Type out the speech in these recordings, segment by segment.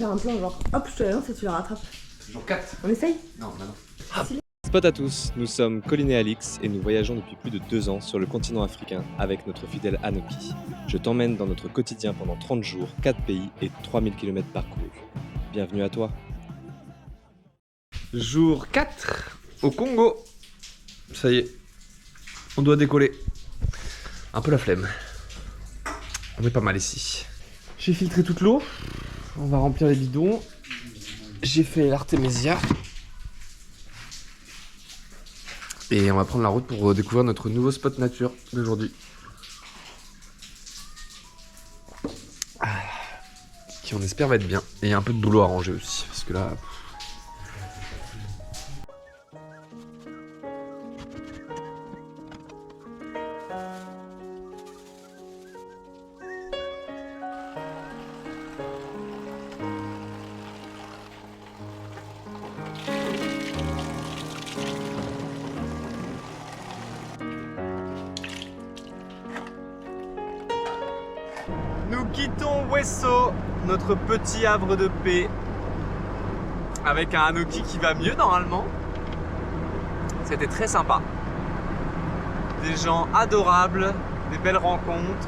faire un plan genre hop, je te la lance et tu la rattrapes. Genre 4. On essaye? Non, bah non. Spot à tous, nous sommes Colline et Alix et nous voyageons depuis plus de 2 ans sur le continent africain avec notre fidèle Anoki. Je t'emmène dans notre quotidien pendant 30 jours, 4 pays et 3000 km parcourus. Bienvenue à toi. Jour 4 au Congo. Ça y est, on doit décoller. Un peu la flemme. On est pas mal ici. J'ai filtré toute l'eau. On va remplir les bidons. J'ai fait l'Artemisia. Et on va prendre la route pour découvrir notre nouveau spot nature d'aujourd'hui. Qui on espère va être bien. Et un peu de boulot à ranger aussi. Parce que là... Nous quittons Wesso, notre petit havre de paix, avec un Anoki qui va mieux normalement. C'était très sympa. Des gens adorables, des belles rencontres,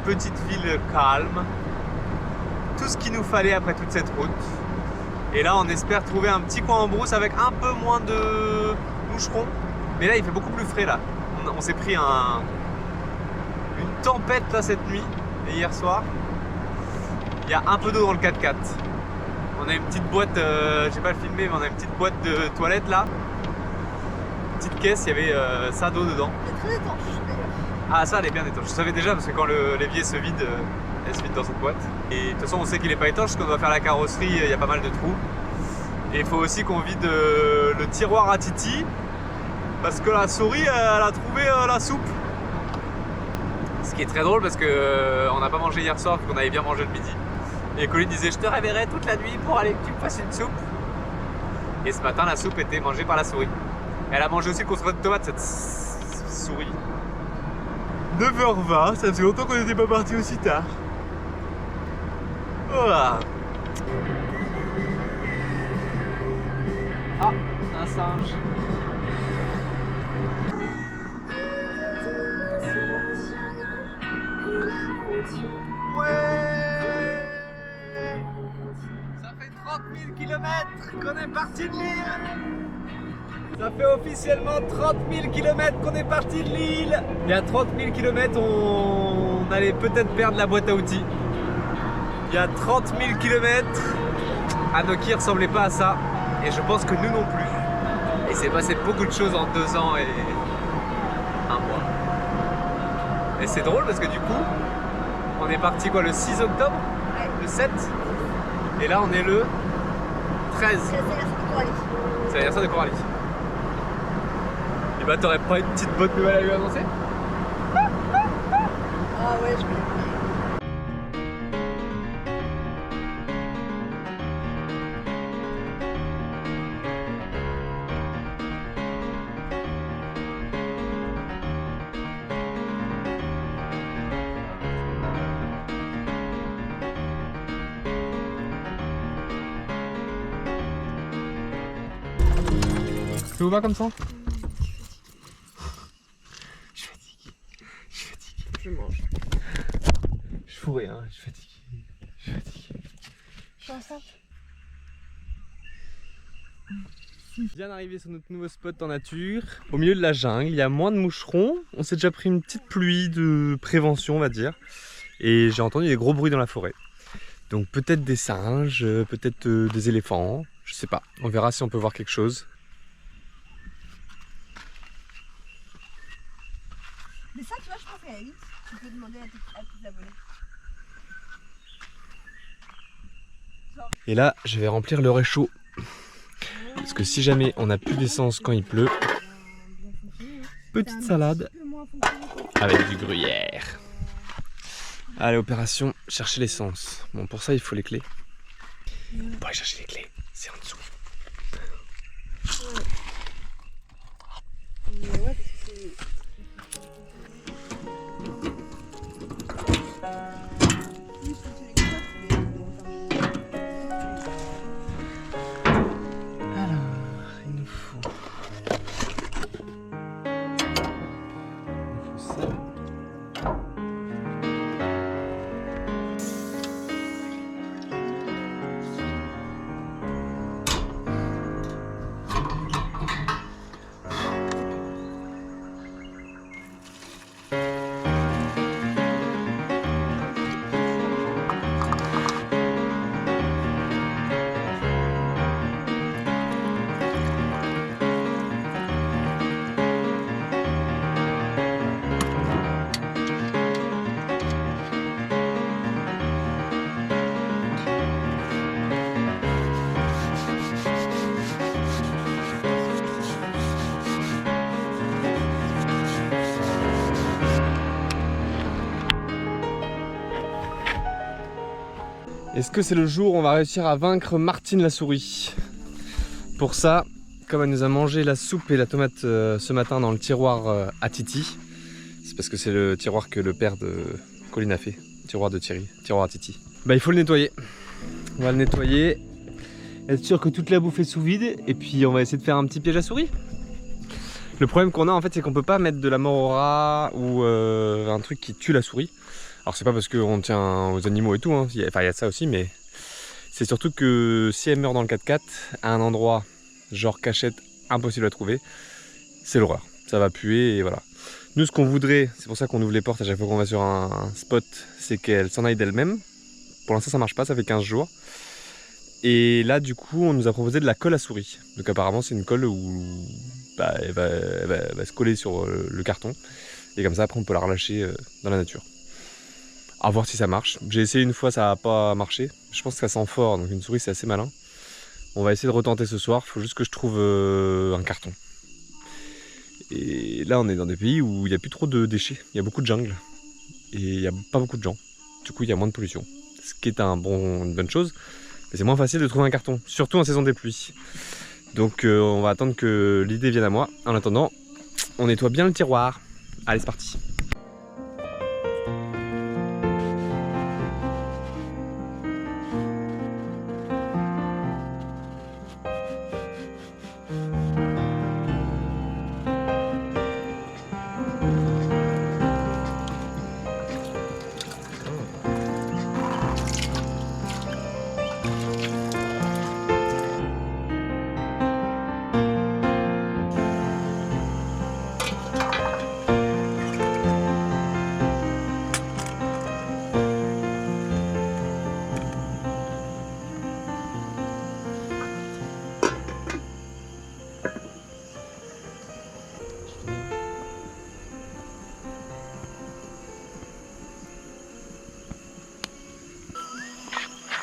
petite ville calme, tout ce qu'il nous fallait après toute cette route. Et là on espère trouver un petit coin en brousse avec un peu moins de moucherons. Mais là il fait beaucoup plus frais là. On s'est pris une tempête là cette nuit et hier soir. Il y a un peu d'eau dans le 4x4. On a une petite boîte, j'ai pas le filmé, mais on a une petite boîte de toilette là. Petite caisse, il y avait ça d'eau dedans. C'est très étanche d'ailleurs. Ah ça elle est bien étanche. Je savais déjà parce que quand l'évier se vide, elle se vide dans cette boîte. Et de toute façon on sait qu'il est pas étanche parce qu'on doit faire la carrosserie, il y a pas mal de trous. Et il faut aussi qu'on vide le tiroir à Titi parce que la souris elle a trouvé la soupe. Ce qui est très drôle parce que on n'a pas mangé hier soir, qu'on avait bien mangé le midi. Et Colline disait je te réveillerai toute la nuit pour aller que tu me fasses une soupe. Et ce matin la soupe était mangée par la souris. Elle a mangé aussi le concentré de tomate cette souris. 9h20, ça fait longtemps qu'on n'était pas parti aussi tard. Voilà. Ah, un singe. Ouais. Ça fait 30 000 km qu'on est parti de l'île. Ça fait officiellement 30 000 km qu'on est parti de l'île. Il y a 30 000 km, on allait peut-être perdre la boîte à outils. Il y a 30 000 km, Anoki ressemblait pas à ça. Et je pense que nous non plus. Et il s'est passé beaucoup de choses en 2 ans et 1 mois. Et c'est drôle parce que du coup, on est parti quoi, le 6 octobre, Ouais. le 7. Et là on est le 13. C'est l'anniversaire de Coralie. C'est l'anniversaire de Coralie. Et bah t'aurais pas une petite bonne nouvelle à lui annoncer? Ah ouais, je vais. Ça vous va comme ça? Je mange. Je suis fourré, hein, je suis fatigué. Comment ça? Bien arrivé sur notre nouveau spot en nature, au milieu de la jungle, il y a moins de moucherons. On s'est déjà pris une petite pluie de prévention, on va dire. Et j'ai entendu des gros bruits dans la forêt. Donc peut-être des singes, peut-être des éléphants, je sais pas. On verra si on peut voir quelque chose. Mais ça, tu vois, je pense qu'à la limite, tu peux demander à tes abonnés. Et là, je vais remplir le réchaud. Parce que si jamais on n'a plus d'essence quand il pleut, petite salade avec du gruyère. Allez, opération, chercher l'essence. Bon, pour ça, il faut les clés. Pour aller chercher les clés, c'est en dessous. Mais ouais, parce que c'est... Oui, je pense que les coffres, mais Est-ce que c'est le jour où on va réussir à vaincre Martine la souris? Pour ça, comme elle nous a mangé la soupe et la tomate ce matin dans le tiroir à Titi, c'est parce que c'est le tiroir que le père de Colline a fait, tiroir de Thierry, tiroir à Titi. Bah il faut le nettoyer. On va le nettoyer, être sûr que toute la bouffe est sous vide et puis on va essayer de faire un petit piège à souris. Le problème qu'on a en fait c'est qu'on peut pas mettre de la mort au rat ou un truc qui tue la souris. Alors c'est pas parce qu'on tient aux animaux et tout, hein. Enfin il y a de ça aussi, mais c'est surtout que si elle meurt dans le 4x4 à un endroit genre cachette impossible à trouver, c'est l'horreur. Ça va puer et voilà. Nous ce qu'on voudrait, c'est pour ça qu'on ouvre les portes à chaque fois qu'on va sur un spot, c'est qu'elle s'en aille d'elle-même. Pour l'instant ça marche pas, ça fait 15 jours. Et là du coup on nous a proposé de la colle à souris. Donc apparemment c'est une colle où elle va se coller sur le carton. Et comme ça après on peut la relâcher dans la nature. À voir si ça marche. J'ai essayé une fois, ça n'a pas marché. Je pense que ça sent fort, donc une souris c'est assez malin. On va essayer de retenter ce soir, il faut juste que je trouve un carton. Et là on est dans des pays où il n'y a plus trop de déchets, il y a beaucoup de jungle. Et il n'y a pas beaucoup de gens, du coup il y a moins de pollution. Ce qui est une bonne chose, mais c'est moins facile de trouver un carton, surtout en saison des pluies. Donc on va attendre que l'idée vienne à moi. En attendant, on nettoie bien le tiroir. Allez c'est parti.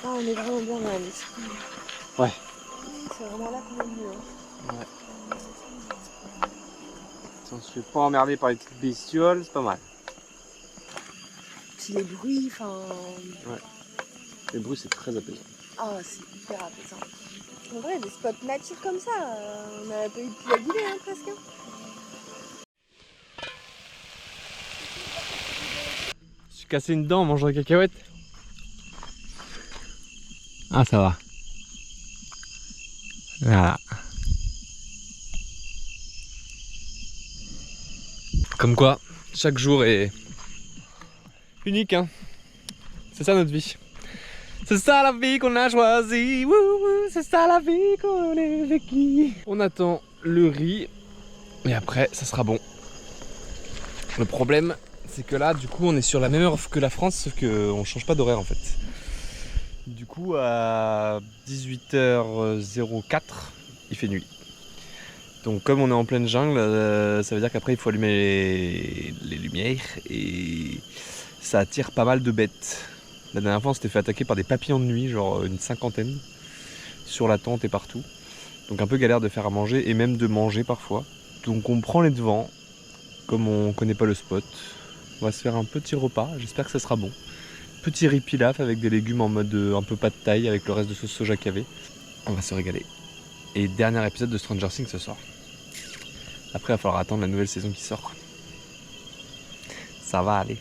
Ah, on est vraiment bien là, ici. Ouais. C'est vraiment là qu'on est mieux. Hein. Ouais. Si on se fait pas emmerder par les petites bestioles, c'est pas mal. Puis les bruits, enfin. Ouais. Les bruits c'est très apaisant. Ah, c'est hyper apaisant. En vrai, des spots nature comme ça, on a pas eu de pluie à guider, hein, presque. Je suis cassé une dent en mangeant des cacahuètes. Ah ça va. Voilà. Comme quoi, chaque jour est unique, hein. C'est ça notre vie. C'est ça la vie qu'on a choisie. C'est ça la vie qu'on est vécue. On attend le riz et après ça sera bon. Le problème c'est que là du coup on est sur la même heure que la France sauf qu'on change pas d'horaire en fait. Du coup à 18h04 il fait nuit. Donc comme on est en pleine jungle, ça veut dire qu'après il faut allumer les lumières et ça attire pas mal de bêtes. La dernière fois on s'était fait attaquer par des papillons de nuit, genre une 50aine, sur la tente et partout. Donc un peu galère de faire à manger et même de manger parfois. Donc on prend les devants, comme on connaît pas le spot. On va se faire un petit repas, j'espère que ça sera bon. Petit riz pilaf avec des légumes en mode un peu pad thaï avec le reste de sauce soja qu'il y avait. On va se régaler. Et dernier épisode de Stranger Things ce soir. Après il va falloir attendre la nouvelle saison qui sort. Ça va aller.